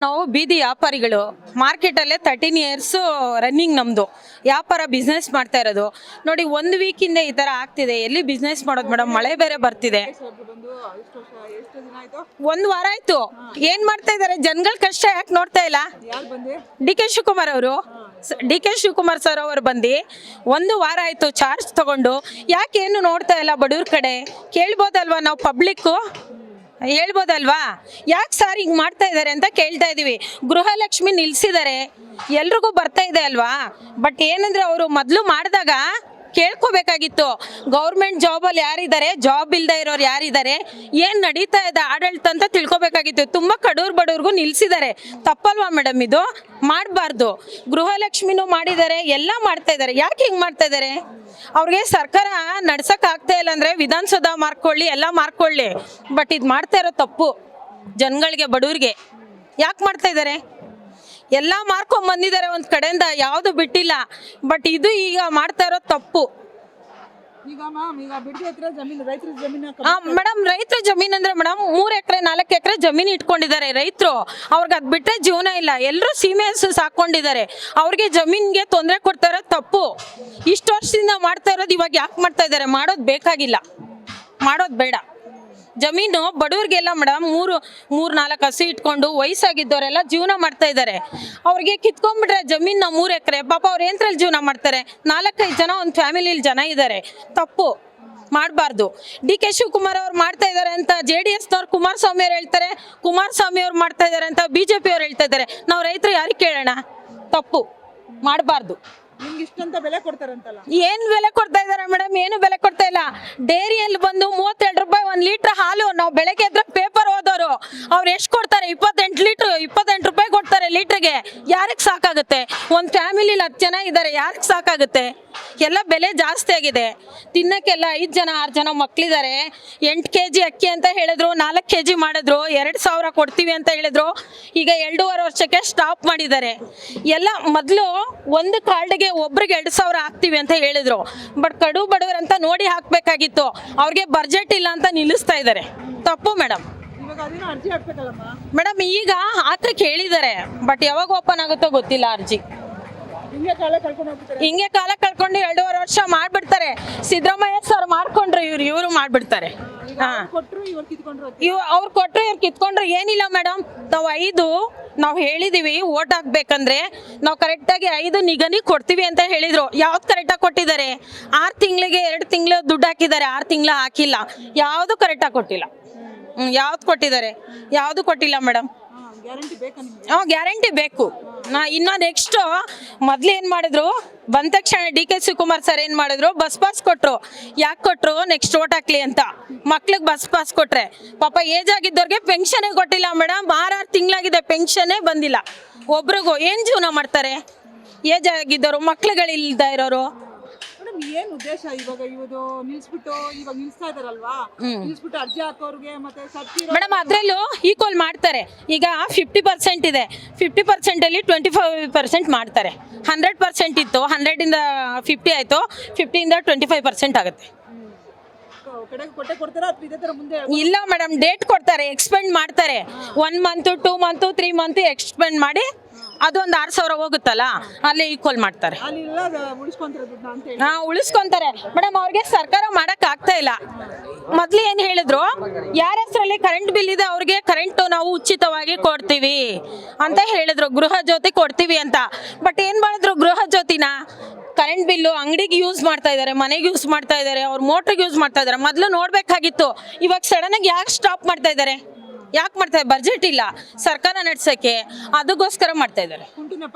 ನಾವು ಬೀದಿ ವ್ಯಾಪಾರಿಗಳು ಮಾರ್ಕೆಟಲ್ಲೇ 13 ಇಯರ್ಸ್ ರನ್ನಿಂಗ್ ನಮ್ಮದು ವ್ಯಾಪಾರ ಬಿಸ್ನೆಸ್ ಮಾಡ್ತಾ ಇರೋದು ನೋಡಿ. ಒಂದು ವೀಕಿಂದ ಈ ಥರ ಆಗ್ತಿದೆ. ಎಲ್ಲಿ ಬಿಸ್ನೆಸ್ ಮಾಡೋದು ಮೇಡಮ್? ಮಳೆ ಬೇರೆ ಬರ್ತಿದೆ. ಒಂದು ವಾರ ಆಯ್ತು. ಏನ್ ಮಾಡ್ತಾ ಇದ್ದಾರೆ? ಜನಗಳ ಕಷ್ಟ ಯಾಕೆ ನೋಡ್ತಾ ಇಲ್ಲ? ಡಿ ಕೆ ಶಿವಕುಮಾರ್ ಸರ್ ಅವರು ಬಂದು ಒಂದು ವಾರ ಆಯ್ತು ಚಾರ್ಜ್ ತಗೊಂಡು. ಯಾಕೆ ಏನು ನೋಡ್ತಾ ಇಲ್ಲ ಬಡವ್ರ ಕಡೆ? ಕೇಳ್ಬೋದಲ್ವಾ ನಾವು ಪಬ್ಲಿಕ್ಕು? ಹೇಳ್ಬೋದಲ್ವಾ? ಯಾಕೆ ಸರ್ ಹಿಂಗೆ ಮಾಡ್ತಾ ಇದ್ದಾರೆ ಅಂತ ಕೇಳ್ತಾ ಇದೀವಿ. ಗೃಹಲಕ್ಷ್ಮಿ ನಿಲ್ಸಿದ್ದಾರೆ, ಎಲ್ರಿಗೂ ಬರ್ತಾ ಇದೆ ಅಲ್ವಾ? ಬಟ್ ಏನಂದ್ರೆ ಅವರು ಮೊದಲು ಮಾಡಿದಾಗ ಕೇಳ್ಕೋಬೇಕಾಗಿತ್ತು. ಗೌರ್ಮೆಂಟ್ ಜಾಬಲ್ಲಿ ಯಾರಿದ್ದಾರೆ, ಜಾಬ್ ಇಲ್ದೇ ಇರೋರು ಯಾರಿದ್ದಾರೆ, ಏನು ನಡೀತಾ ಇದೆ ಆಡಳಿತ ಅಂತ ತಿಳ್ಕೊಬೇಕಾಗಿತ್ತು. ತುಂಬ ಬಡವ್ರಿಗೂ ನಿಲ್ಸಿದ್ದಾರೆ. ತಪ್ಪಲ್ವಾ ಮೇಡಮ್? ಇದು ಮಾಡಬಾರ್ದು. ಗೃಹಲಕ್ಷ್ಮಿನೂ ಮಾಡಿದ್ದಾರೆ, ಎಲ್ಲ ಮಾಡ್ತಾ ಇದ್ದಾರೆ. ಯಾಕೆ ಹಿಂಗೆ ಮಾಡ್ತಾ ಇದ್ದಾರೆ? ಅವ್ರಿಗೆ ಸರ್ಕಾರ ನಡ್ಸಕ್ ಆಗ್ತಾ ಇಲ್ಲ ಅಂದ್ರೆ ವಿಧಾನಸೌಧ ಮಾರ್ಕೊಳ್ಳಿ, ಎಲ್ಲ ಮಾರ್ಕೊಳ್ಳಿ. ಬಟ್ ಇದು ಮಾಡ್ತಾ ಇರೋ ತಪ್ಪು. ಜನಗಳಿಗೆ, ಬಡವ್ರಿಗೆ ಯಾಕೆ ಮಾಡ್ತಾ ಇದ್ದಾರೆ? ಎಲ್ಲ ಮಾರ್ಕೊಂಡ್ ಬಂದಿದ್ದಾರೆ ಒಂದ್ ಕಡೆಯಿಂದ, ಯಾವುದು ಬಿಟ್ಟಿಲ್ಲ. ಬಟ್ ಇದು ಈಗ ಮಾಡ್ತಾ ಇರೋ ತಪ್ಪು. ಮೇಡಮ್, ರೈತರ ಜಮೀನ್ ಅಂದ್ರೆ ಮೇಡಮ್ 3 ಎಕರೆ 4 ಎಕರೆ ಜಮೀನು ಇಟ್ಕೊಂಡಿದ್ದಾರೆ ರೈತರು. ಅವ್ರಿಗೆ ಅದ್ ಬಿಟ್ರೆ ಜೀವನ ಇಲ್ಲ. ಎಲ್ಲರೂ ಸೀಮೆ ಹಸು ಸಾಕೊಂಡಿದ್ದಾರೆ. ಅವ್ರಿಗೆ ಜಮೀನ್ಗೆ ತೊಂದರೆ ಕೊಡ್ತಾ ಇರೋದು ತಪ್ಪು. ಇಷ್ಟು ವರ್ಷದಿಂದ ಮಾಡ್ತಾ ಇರೋದು ಇವಾಗ ಯಾಕೆ ಮಾಡ್ತಾ ಇದ್ದಾರೆ? ಮಾಡೋದು ಬೇಕಾಗಿಲ್ಲ, ಮಾಡೋದು ಬೇಡ. ಜಮೀನು ಬಡವ್ರಿಗೆಲ್ಲ ಮೇಡಮ್ 3-4 ಹಸು ಇಟ್ಕೊಂಡು ವಯಸ್ಸಾಗಿದ್ದವರೆಲ್ಲ ಜೀವನ ಮಾಡ್ತಾ ಇದ್ದಾರೆ. ಅವ್ರಿಗೆ ಕಿತ್ಕೊಂಡ್ಬಿಟ್ರೆ ಜಮೀನ್ 3 ಎಕರೆ, ಪಾಪ ಅವ್ರು ಏನ್ರಲ್ಲಿ ಜೀವನ ಮಾಡ್ತಾರೆ? 4-5 ಜನ ಒಂದು ಫ್ಯಾಮಿಲಿಲಿ ಜನ ಇದ್ದಾರೆ. ತಪ್ಪು ಮಾಡಬಾರ್ದು. ಡಿ ಕೆ ಶಿವಕುಮಾರ್ ಅವ್ರು ಮಾಡ್ತಾ ಇದ್ದಾರೆ ಅಂತ JDSನವ್ರು ಕುಮಾರಸ್ವಾಮಿ ಅವ್ರು ಹೇಳ್ತಾರೆ, ಕುಮಾರಸ್ವಾಮಿ ಅವ್ರು ಮಾಡ್ತಾ ಇದ್ದಾರೆ ಅಂತ BJP ಅವ್ರು ಹೇಳ್ತಾ ಇದ್ದಾರೆ. ನಾವು ರೈತರು ಯಾರಿಗೆ ಕೇಳೋಣ? ತಪ್ಪು ಮಾಡಬಾರ್ದು. ಏನ್ ಬೆಲೆ ಕೊಡ್ತಾ ಇದಾರೆ ಮೇಡಮ್? ಏನು ಬೆಲೆ ಕೊಡ್ತಾ ಇಲ್ಲ. ಡೈರಿಯಲ್ಲಿ ಬಂದು 32 ರೂಪಾಯಿ 1 ಲೀಟರ್ ಹಾಲು. ನಾವು ಬೆಳಗ್ಗೆ ಎದ್ರೆ ಪೇಪರ್ ಓದೋರು, ಅವ್ರು ಎಷ್ಟು ಕೊಡ್ತಾರೆ? 28 ರೂಪಾಯಿ ಕೊಡ್ತಾರೆ ಲೀಟರ್ಗೆ. ಯಾರಿಗೆ ಸಾಕಾಗುತ್ತೆ? ಒಂದು ಫ್ಯಾಮಿಲಿಲಿ 10 ಜನ ಇದ್ದಾರೆ, ಯಾರಿಗೆ ಸಾಕಾಗುತ್ತೆ? ಎಲ್ಲ ಬೆಲೆ ಜಾಸ್ತಿ ಆಗಿದೆ. ತಿನ್ನಕ್ಕೆಲ್ಲ 5 ಜನ 6 ಜನ ಮಕ್ಳಿದ್ದಾರೆ. 8 kg ಅಕ್ಕಿ ಅಂತ ಹೇಳಿದ್ರು, 4 kg ಮಾಡಿದ್ರು, 2000 ಕೊಡ್ತೀವಿ ಅಂತ ಹೇಳಿದ್ರು. ಈಗ 2.5 ವರ್ಷಕ್ಕೆ ಸ್ಟಾಪ್ ಮಾಡಿದ್ದಾರೆ. ಎಲ್ಲ ಮೊದಲು ಒಂದು ಕಾರ್ಡ್ಗೆ ಒಬ್ರಿಗೆ 2000 ಹಾಕ್ತಿವಿ ಅಂತ ಹೇಳಿದ್ರು. ಬಟ್ ಕಡು ಬಡವರಂತ ನೋಡಿ ಹಾಕ್ಬೇಕಾಗಿತ್ತು. ಅವ್ರಿಗೆ ಬಜೆಟ್ ಇಲ್ಲ ಅಂತ ನಿಲ್ಲಿಸ್ತಾ ಇದ್ದಾರೆ. ತಪ್ಪು ಮೇಡಮ್. ಮೇಡಮ್, ಈಗ ಹಾಕಕ್ಕೆ ಹೇಳಿದ್ದಾರೆ, ಬಟ್ ಯಾವಾಗ ಓಪನ್ ಆಗುತ್ತೋ ಗೊತ್ತಿಲ್ಲ ಅರ್ಜಿ. ಹಿಂಗೆ ಕಾಲ ಕಳ್ಕೊಂಡು 2.5 ವರ್ಷ ಮಾಡ್ಬಿಡ್ತಾರೆ. ಸಿದ್ದರಾಮಯ್ಯ ಸರ್ ಮಾಡ್ಕೊಂಡ್ರು, ಇವರು ಮಾಡ್ಬಿಡ್ತಾರೆ. ಅವ್ರು ಕೊಟ್ರು, ಇವ್ರು ಕಿತ್ಕೊಂಡ್ರು. ಏನಿಲ್ಲ ಮೇಡಮ್, ನಾವು ಹೇಳಿದೀವಿ ಓಟ್ ಹಾಕ್ಬೇಕಂದ್ರೆ ನಾವು ಕರೆಕ್ಟಾಗಿ 5 ನಿಗದಿ ಕೊಡ್ತೀವಿ ಅಂತ ಹೇಳಿದ್ರು. ಯಾವ್ದು ಕರೆಕ್ಟಾಗಿ ಕೊಟ್ಟಿದ್ದಾರೆ? 6 ತಿಂಗಳಿಗೆ 2 ತಿಂಗಳು ದುಡ್ಡು ಹಾಕಿದ್ದಾರೆ, 6 ತಿಂಗಳು ಹಾಕಿಲ್ಲ. ಯಾವುದು ಕರೆಕ್ಟಾಗಿ ಕೊಟ್ಟಿಲ್ಲ. ಯಾವ್ದು ಕೊಟ್ಟಿದ್ದಾರೆ? ಯಾವುದು ಕೊಟ್ಟಿಲ್ಲ ಮೇಡಮ್. ಗ್ಯಾರಂಟಿ ಬೇಕು. ಇನ್ನ ನೆಕ್ಸ್ಟ್ ಮೊದ್ಲು ಏನ್ ಮಾಡಿದ್ರು, ಬಂದ ತಕ್ಷಣ ಡಿ ಕೆ ಶಿವಕುಮಾರ್ ಸರ್ ಏನ್ ಮಾಡಿದ್ರು? ಬಸ್ ಪಾಸ್ ಕೊಟ್ರು. ಯಾಕೆ ಕೊಟ್ರು? ನೆಕ್ಸ್ಟ್ ಓಟ್ ಹಾಕ್ಲಿ ಅಂತ. ಮಕ್ಳಿಗೆ ಬಸ್ ಪಾಸ್ ಕೊಟ್ರೆ, ಪಾಪ ಏಜ್ ಆಗಿದ್ದವ್ರಿಗೆ ಪೆನ್ಷನ್ ಕೊಟ್ಟಿಲ್ಲ ಮೇಡಮ್. 6 ತಿಂಗಳಾಗಿದೆ, ಪೆನ್ಷನ್ ಬಂದಿಲ್ಲ. ಒಬ್ರಿಗೂ ಏನ್ ಜೀವನ ಮಾಡ್ತಾರೆ? ಏಜ್ ಆಗಿದ್ದವರು, ಮಕ್ಳುಗಳಿಲ್ದ ಇರೋರು. ಏನ್ ಉದ್ದೇಶ ಇವಾಗ ಇವರು ನಿಲ್ಸ್ಬಿಟ್ಟು ಇವಾಗ ನಿಲ್ಸ್ತಾ ಇದಾರಲ್ವಾ? ನಿಲ್ಸ್ಬಿಟ್ಟು ಅರ್ಜಿ ಹಾಕೋರ್ಗೆ ಮತ್ತೆ ಮೇಡಮ್ ಅದ್ರಲ್ಲೂ ಈಕ್ವಲ್ ಮಾಡ್ತಾರೆ. ಈಗ 50% ಇದೆ, 50% ಅಲ್ಲಿ 25% ಮಾಡ್ತಾರೆ. 100% ಇತ್ತು, 100 ಇಂದ 50 ಆಯ್ತು, 50 ಇಂದ 25% ಆಗುತ್ತೆ. ಇಲ್ಲ ಮೇಡಮ್, ಡೇಟ್ ಕೊಡ್ತಾರೆ, ಎಕ್ಸ್ಪೆಂಡ್ ಮಾಡ್ತಾರೆ. 1 ಮಂತ್ 2 ಮಂತ್ 3 ಮಂತ್ ಎಕ್ಸ್ಪೆಂಡ್ ಮಾಡಿ ಅದೊಂದು 6000 ಹೋಗುತ್ತಲ್ಲ, ಅಲ್ಲಿ ಈಕ್ವಲ್ ಮಾಡ್ತಾರೆ. ಉಳಿಸ್ಕೊಂತಾರೆ ಮೇಡಮ್. ಅವ್ರಿಗೆ ಸರ್ಕಾರ ಮಾಡಕ್ ಆಗ್ತಾ ಇಲ್ಲ. ಮೊದ್ಲು ಏನ್ ಹೇಳಿದ್ರು? ಯಾರ ಹೆಸರಲ್ಲಿ ಕರೆಂಟ್ ಬಿಲ್ ಇದೆ ಅವ್ರಿಗೆ ಕರೆಂಟ್ ನಾವು ಉಚಿತವಾಗಿ ಕೊಡ್ತೀವಿ ಅಂತ ಹೇಳಿದ್ರು, ಗೃಹ ಜ್ಯೋತಿ ಕೊಡ್ತೀವಿ ಅಂತ. ಬಟ್ ಏನ್ ಮಾಡಿದ್ರು? ಗೃಹ ಜ್ಯೋತಿನ ಕರೆಂಟ್ ಬಿಲ್ಲು ಅಂಗಡಿಗೆ ಯೂಸ್ ಮಾಡ್ತಾ ಇದ್ದಾರೆ, ಮನೆಗೆ ಯೂಸ್ ಮಾಡ್ತಾ ಇದ್ದಾರೆ, ಅವ್ರ ಮೋಟ್ರಿಗೆ ಯೂಸ್ ಮಾಡ್ತಾ ಇದ್ದಾರೆ. ಮೊದಲು ನೋಡ್ಬೇಕಾಗಿತ್ತು. ಇವಾಗ ಸಡನ್ ಆಗಿ ಯಾಕೆ ಸ್ಟಾಪ್ ಮಾಡ್ತಾ ಇದ್ದಾರೆ? ಯಾಕೆ ಮಾಡ್ತಾರೆ? ಬಜೆಟ್ ಇಲ್ಲ ಸರ್ಕಾರ ನಡ್ಸಕ್ಕೆ, ಅದಕ್ಕೋಸ್ಕರ ಮಾಡ್ತಾ ಇದ್ದಾರೆ. ಕುಂಟು ನೆಪ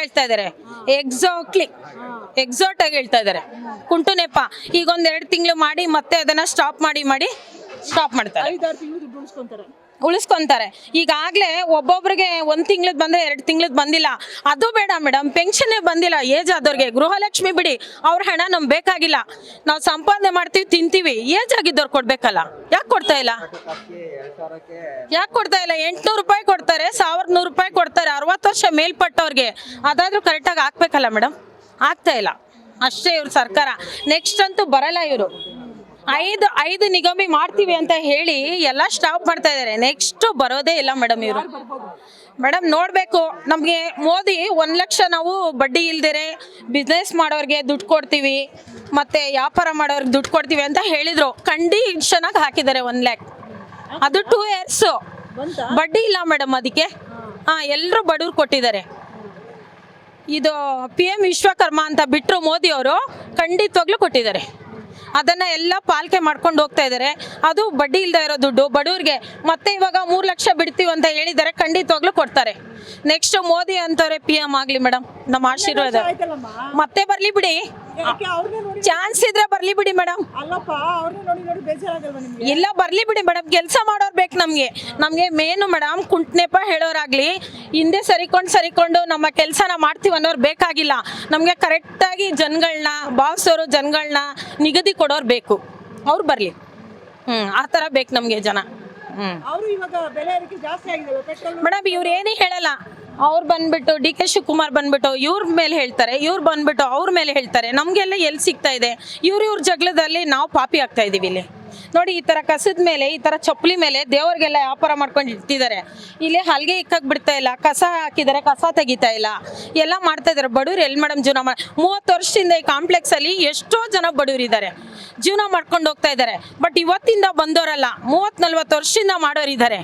ಹೇಳ್ತಾ ಇದ್ದಾರೆ. ಎಕ್ಸಾಕ್ಟ್ ಆಗಿ ಹೇಳ್ತಾ ಇದ್ದಾರೆ, ಕುಂಟು ನೆಪ. ಈಗ 1-2 ತಿಂಗಳು ಮಾಡಿ ಮತ್ತೆ ಅದನ್ನ ಸ್ಟಾಪ್ ಸ್ಟಾಪ್ ಮಾಡ್ತಾರೆ, ಉಳಿಸ್ಕೊಂತಾರೆ. ಈಗಾಗಲೇ ಒಬ್ಬೊಬ್ರಿಗೆ 1 ತಿಂಗಳದ್ ಬಂದ್ರೆ 2 ತಿಂಗಳದ್ ಬಂದಿಲ್ಲ. ಅದು ಬೇಡ ಮೇಡಮ್, ಪೆನ್ಷನ್ನೇ ಬಂದಿಲ್ಲ ಏಜ್ ಆದವ್ರಿಗೆ. ಗೃಹಲಕ್ಷ್ಮಿ ಬಿಡಿ, ಅವ್ರ ಹಣ ನಮ್ಗೆ ಬೇಕಾಗಿಲ್ಲ. ನಾವು ಸಂಪಾದನೆ ಮಾಡ್ತೀವಿ, ತಿಂತೀವಿ. ಏಜ್ ಆಗಿದ್ದವ್ರು ಕೊಡ್ಬೇಕಲ್ಲ, ಯಾಕೆ ಕೊಡ್ತಾ ಇಲ್ಲ? 800 ರೂಪಾಯಿ ಕೊಡ್ತಾರೆ, 1100 ರೂಪಾಯಿ ಕೊಡ್ತಾರೆ 60 ವರ್ಷ ಮೇಲ್ಪಟ್ಟವ್ರಿಗೆ. ಅದಾದ್ರೂ ಕರೆಕ್ಟಾಗಿ ಹಾಕ್ಬೇಕಲ್ಲ ಮೇಡಮ್, ಆಗ್ತಾ ಇಲ್ಲ. ಅಷ್ಟೇ ಇವ್ರ ಸರ್ಕಾರ. ನೆಕ್ಸ್ಟ್ ಅಂತೂ ಬರಲ್ಲ ಇವರು. ಐದು ನಿಗಮಿ ಮಾಡ್ತೀವಿ ಅಂತ ಹೇಳಿ ಎಲ್ಲ ಸ್ಟಾಪ್ ಮಾಡ್ತಾ ಇದ್ದಾರೆ. ನೆಕ್ಸ್ಟ್ ಬರೋದೇ ಇಲ್ಲ ಮೇಡಮ್ ಇವರು. ಮೇಡಮ್ ನೋಡಬೇಕು, ನಮಗೆ ಮೋದಿ 1 ಲಕ್ಷ ನಾವು ಬಡ್ಡಿ ಇಲ್ದಿರೆ ಬಿಸ್ನೆಸ್ ಮಾಡೋರಿಗೆ ದುಡ್ಡು ಕೊಡ್ತೀವಿ, ಮತ್ತೆ ವ್ಯಾಪಾರ ಮಾಡೋರಿಗೆ ದುಡ್ಡು ಕೊಡ್ತೀವಿ ಅಂತ ಹೇಳಿದ್ರು. ಕಂಡೀಷನ್ ಆಗಿ ಹಾಕಿದ್ದಾರೆ 1 ಲ್ಯಾಕ್. ಅದು 2 ಇಯರ್ಸ್ ಬಡ್ಡಿ ಇಲ್ಲ ಮೇಡಮ್ ಅದಕ್ಕೆ. ಎಲ್ಲರೂ ಬಡವ್ರು ಕೊಟ್ಟಿದ್ದಾರೆ. ಇದು PM ವಿಶ್ವಕರ್ಮ ಅಂತ ಬಿಟ್ಟರು ಮೋದಿ ಅವರು ಖಂಡಿತವಾಗ್ಲೂ ಕೊಟ್ಟಿದ್ದಾರೆ. ಅದನ್ನ ಎಲ್ಲ ಪಾಲಿಕೆ ಮಾಡ್ಕೊಂಡು ಹೋಗ್ತಾ ಇದ್ದಾರೆ. ಅದು ಬಡ್ಡಿ ಇಲ್ದೇ ಇರೋ ದುಡ್ಡು ಬಡವ್ರಿಗೆ. ಮತ್ತೆ ಇವಾಗ 3 ಲಕ್ಷ ಬಿಡ್ತೀವಿ ಅಂತ ಹೇಳಿದ್ದಾರೆ, ಖಂಡಿತವಾಗ್ಲೂ ಕೊಡ್ತಾರೆ. ನೆಕ್ಸ್ಟ್ ಮೋದಿ ಅಂತವ್ರೆ PM ಆಗ್ಲಿ ಮೇಡಮ್, ನಮ್ಮ ಆಶೀರ್ವಾದ. ಆಯ್ತಲ್ಲಮ್ಮ, ಮತ್ತೆ ಬರ್ಲಿ ಬಿಡಿ, ಯಾಕೆ ಅವ್ರನ್ನೇ ನೋಡಿ? ಚಾನ್ಸ್ ಇದ್ರೆ ಬರ್ಲಿ ಬಿಡಿ ಮೇಡಮ್. ಅಲ್ಲಪ್ಪ, ಅವ್ರನ್ನೇ ನೋಡಿ ನೋಡಿ ಬೇಜಾರಾಗಲ್ವಾ ನಿಮ್ಗೆ? ಇಲ್ಲ ಬರ್ಲಿ ಬಿಡಿ ಮೇಡಮ್, ಕೆಲಸ ಮಾಡೋರು ಬೇಕು ನಮ್ಗೆ ಮೇನು ಮೇಡಮ್. ಕುಂಟ್ನೆಪ ಹೇಳೋರಾಗ್ಲಿ, ಹಿಂದೆ ಸರಿಕೊಂಡು ನಮ್ಮ ಕೆಲಸನ ಮಾಡ್ತೀವಿ ಅನ್ನೋರು ಬೇಕಾಗಿಲ್ಲ ನಮ್ಗೆ. ಕರೆಕ್ಟಾಗಿ ಜನಗಳನ್ನ ಭಾವಿಸೋರು, ಜನಗಳನ್ನ ನಿಗದಿ ಕೊಡೋರು ಬೇಕು. ಅವ್ರು ಬರ್ಲಿ. ಆ ಥರ ಬೇಕು ನಮ್ಗೆ ಜನ. ಅವರು ಇವಾಗ ಬೆಲೆ ಏರಿಕೆ ಜಾಸ್ತಿ ಆಗಿದೆ ಪೆಟ್ರೋಲ್. ಮೇಡಮ್ ಇವ್ರು ಏನೇ ಹೇಳಲ್ಲ. ಅವ್ರು ಬಂದ್ಬಿಟ್ಟು DK ಶಿವಕುಮಾರ್ ಬಂದ್ಬಿಟ್ಟು ಇವ್ರ ಮೇಲೆ ಹೇಳ್ತಾರೆ, ಇವ್ರು ಬಂದ್ಬಿಟ್ಟು ಅವ್ರ ಮೇಲೆ ಹೇಳ್ತಾರೆ. ನಮಗೆಲ್ಲ ಎಲ್ಲಿ ಸಿಗ್ತಾ ಇದೆ? ಇವ್ರ ಜಗಳದಲ್ಲಿ ನಾವು ಪಾಪಿ ಆಗ್ತಾ ಇದೀವಿ ಇಲ್ಲಿ ನೋಡಿ. ಈ ಥರ ಕಸದ ಮೇಲೆ, ಈ ಥರ ಚಪ್ಪಲಿ ಮೇಲೆ ದೇವ್ರಿಗೆಲ್ಲ ವ್ಯಾಪಾರ ಮಾಡ್ಕೊಂಡು ಇಟ್ಟಿದ್ದಾರೆ. ಇಲ್ಲಿ ಹಲ್ಗೆ ಇಕ್ಕಕ್ಕೆ ಬಿಡ್ತಾ ಇಲ್ಲ, ಕಸ ಹಾಕಿದ್ದಾರೆ, ಕಸ ತೆಗಿತಾ ಇಲ್ಲ, ಎಲ್ಲ ಮಾಡ್ತಾ ಇದ್ದಾರೆ. ಬಡವ್ರು ಎಲ್ಲಿ ಮೇಡಮ್ ಜೀವನ 30 ವರ್ಷದಿಂದ ಈ ಕಾಂಪ್ಲೆಕ್ಸಲ್ಲಿ ಎಷ್ಟೋ ಜನ ಬಡವರಿದ್ದಾರೆ, ಜೀವನ ಮಾಡ್ಕೊಂಡು ಹೋಗ್ತಾ ಇದ್ದಾರೆ. ಬಟ್ ಇವತ್ತಿಂದ ಬಂದವರಲ್ಲ, 30-40 ವರ್ಷದಿಂದ ಮಾಡೋರಿದ್ದಾರೆ.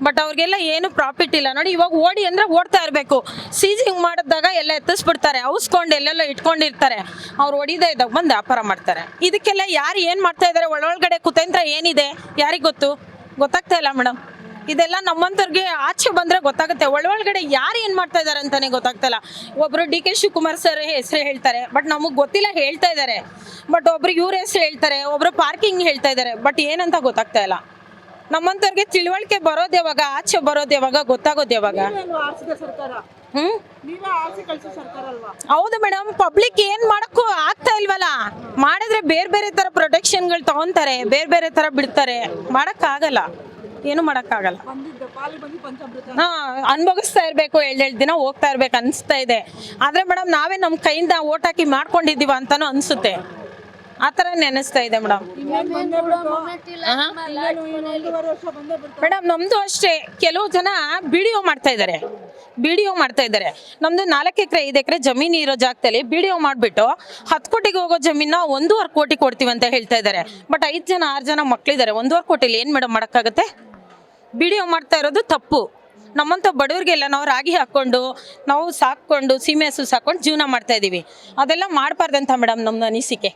ಬಟ್ ಅವ್ರಿಗೆಲ್ಲ ಏನು ಪ್ರಾಫಿಟ್ ಇಲ್ಲ ನೋಡಿ. ಇವಾಗ ಓಡಿ ಅಂದರೆ ಓಡ್ತಾ ಇರಬೇಕು. ಸೀಜಿಂಗ್ ಮಾಡಿದಾಗ ಎಲ್ಲ ಎತ್ತಿಸ್ಬಿಡ್ತಾರೆ, ಔಸ್ಕೊಂಡು ಎಲ್ಲೆಲ್ಲ ಇಟ್ಕೊಂಡಿರ್ತಾರೆ. ಅವ್ರು ಹೊಡಿದೇ ಇದ್ದಾಗ ಬಂದು ವ್ಯಾಪಾರ ಮಾಡ್ತಾರೆ. ಇದಕ್ಕೆಲ್ಲ ಯಾರು ಏನು ಮಾಡ್ತಾ ಇದ್ದಾರೆ? ಒಳಗಡೆ ಕುತಂತ್ರ ಏನಿದೆ ಯಾರಿಗೆ ಗೊತ್ತಾಗ್ತಾ ಇಲ್ಲ ಮೇಡಮ್. ಇದೆಲ್ಲ ನಮ್ಮಂತವ್ರಿಗೆ ಆಚೆ ಬಂದರೆ ಗೊತ್ತಾಗುತ್ತೆ. ಒಳಗಡೆ ಯಾರು ಏನು ಮಾಡ್ತಾ ಇದ್ದಾರೆ ಅಂತಾನೆ ಗೊತ್ತಾಗ್ತಾ ಇಲ್ಲ. ಒಬ್ಬರು DK ಶಿವಕುಮಾರ್ ಸರ್ ಹೆಸರು ಹೇಳ್ತಾರೆ, ಬಟ್ ನಮಗೆ ಗೊತ್ತಿಲ್ಲ, ಹೇಳ್ತಾ ಇದ್ದಾರೆ. ಬಟ್ ಒಬ್ರು ಇವ್ರ ಹೆಸರು ಹೇಳ್ತಾರೆ, ಒಬ್ರು ಪಾರ್ಕಿಂಗ್ ಹೇಳ್ತಾ ಇದ್ದಾರೆ. ಬಟ್ ಏನಂತ ಗೊತ್ತಾಗ್ತಾ ಇಲ್ಲ. ನಮ್ಮಂತವ್ರಿಗೆ ತಿಳುವಳಿಕೆ ಬರೋದು ಯಾವಾಗ, ಆಚೆ ಬರೋದು ಯಾವಾಗ, ಗೊತ್ತಾಗೋದು ಯಾವಾಗ? ಸರ್ಕಾರ ನೀವೇ ಆರ್ಸಿ ಕಳ್ಸೋ ಸರ್ಕಾರ ಅಲ್ವಾ? ಹೌದು ಮೇಡಮ್. ಪಬ್ಲಿಕ್ ಏನ್ ಮಾಡಕ್ಕೂ ಆಗ್ತಾ ಇಲ್ವಲ್ಲ. ಮಾಡಿದ್ರೆ ಬೇರೆ ತರ ಪ್ರೊಟೆಕ್ಷನ್ಗಳು ತಗೊಂತಾರೆ, ಬೇರೆ ತರ ಬಿಡ್ತಾರೆ. ಮಾಡಕ್ಕಾಗಲ್ಲ, ಏನು ಮಾಡಕ್ಕಾಗಲ್ಲ. ಅನುಭವಿಸ್ತಾ ಇರ್ಬೇಕು, 7 ದಿನ ಹೋಗ್ತಾ ಇರ್ಬೇಕು ಅನ್ಸ್ತಾ ಇದೆ. ಆದ್ರೆ ಮೇಡಮ್ ನಾವೇ ನಮ್ಮ ಕೈಯಿಂದ ಓಟ್ ಹಾಕಿ ಮಾಡ್ಕೊಂಡಿದೀವ ಅಂತಾನು ಅನ್ಸುತ್ತೆ. ಆ ಥರ ನೆನೆಸ್ತಾ ಇದೆ ಮೇಡಮ್. ಮೇಡಮ್ ನಮ್ದು ಅಷ್ಟೇ. ಕೆಲವು ಜನ BDO ಮಾಡ್ತಾ ಇದ್ದಾರೆ. ನಮ್ದು 4 ಎಕರೆ 5 ಎಕರೆ ಜಮೀನು ಇರೋ ಜಾಗದಲ್ಲಿ BDO ಮಾಡ್ಬಿಟ್ಟು 10 ಕೋಟಿಗೆ ಹೋಗೋ ಜಮೀನ 1.5 ಕೋಟಿ ಕೊಡ್ತೀವಿ ಅಂತ ಹೇಳ್ತಾ ಇದ್ದಾರೆ. ಬಟ್ 5 ಜನ 6 ಜನ ಮಕ್ಳಿದ್ದಾರೆ. 1.5 ಕೋಟಿಲಿ ಏನ್ ಮೇಡಮ್ ಮಾಡಕ್ಕಾಗತ್ತೆ? BDO ಮಾಡ್ತಾ ಇರೋದು ತಪ್ಪು. ನಮ್ಮಂಥ ಬಡವ್ರಿಗೆಲ್ಲ ನಾವು ರಾಗಿ ಹಾಕ್ಕೊಂಡು, ನಾವು ಸಾಕೊಂಡು, ಸೀಮೆ ಹಸು ಸಾಕೊಂಡು ಜೀವನ ಮಾಡ್ತಾ ಇದೀವಿ. ಅದೆಲ್ಲ ಮಾಡಬಾರ್ದಂತ ಮೇಡಮ್ ನಮ್ದು ಅನಿಸಿಕೆ.